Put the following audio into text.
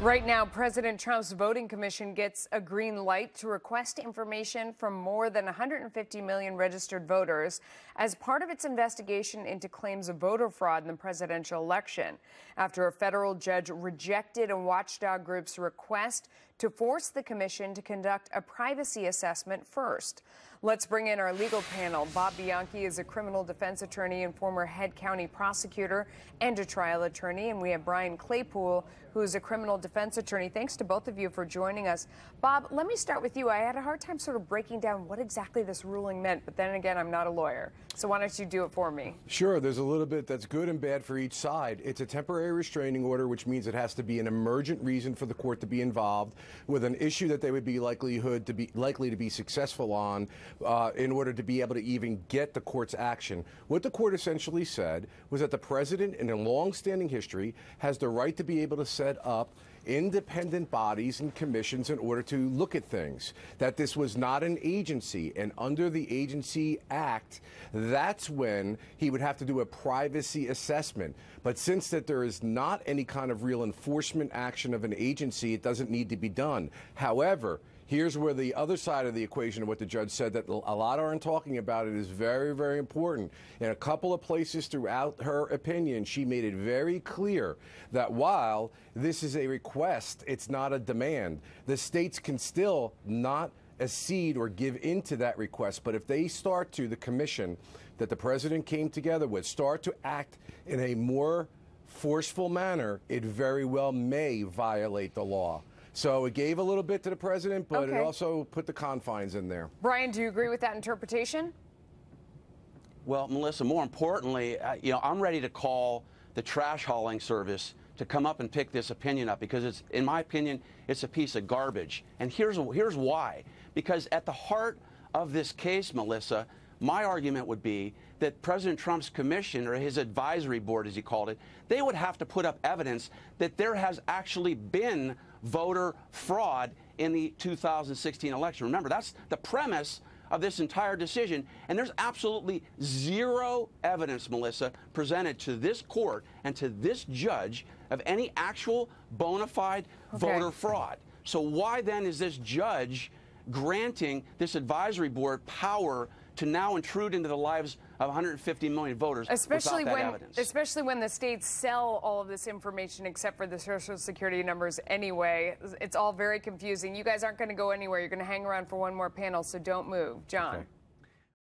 Right now, President Trump's voting commission gets a green light to request information from more than 150 million registered voters as part of its investigation into claims of voter fraud in the presidential election, after a federal judge rejected a watchdog group's request to force the commission to conduct a privacy assessment first. Let's bring in our legal panel. Bob Bianchi is a criminal defense attorney and former head county prosecutor and a trial attorney. And we have Brian Claypool, who is a criminal defense attorney. Thanks to both of you for joining us. Bob, let me start with you. I had a hard time sort of breaking down what exactly this ruling meant, but then again, I'm not a lawyer. So why don't you do it for me? Sure. There's a little bit that's good and bad for each side. It's a temporary restraining order, which means it has to be an emergent reason for the court to be involved with an issue that they would be likely to be successful on in order to be able to even get the court's action. What the court essentially said was that the president, in a long-standing history, has the right to be able to set up independent bodies and commissions in order to look at things, that this was not an agency, and under the Agency Act, that's when he would have to do a privacy assessment. But since that there is not any kind of real enforcement action of an agency, it doesn't need to be done. However, here's where the other side of the equation of what the judge said that a lot aren't talking about. It is very, very important. In a couple of places throughout her opinion, she made it very clear that while this is a request, it's not a demand. The states can still not accede or give into that request. But if they start to, the commission that the president came together with, start to act in a more forceful manner, it very well may violate the law. So it gave a little bit to the president, but it also put the confines in there. Brian, do you agree with that interpretation? Well, Melissa, more importantly, I'm ready to call the trash hauling service to come up and pick this opinion up, because it's, in my opinion, it's a piece of garbage. And here's why. Because at the heart of this case, Melissa, my argument would be that President Trump's commission, or his advisory board, as he called it, they would have to put up evidence that there has actually been voter fraud in the 2016 election. Remember, that's the premise of this entire decision, and there's absolutely zero evidence, Melissa, presented to this court and to this judge of any actual bona fide voter fraud. So why then is this judge granting this advisory board power to now intrude into the lives of 150 million voters especially without that evidence? Especially when the states sell all of this information except for the Social Security numbers anyway. It's all very confusing. You guys aren't going to go anywhere. You're going to hang around for one more panel, so don't move. John. Okay.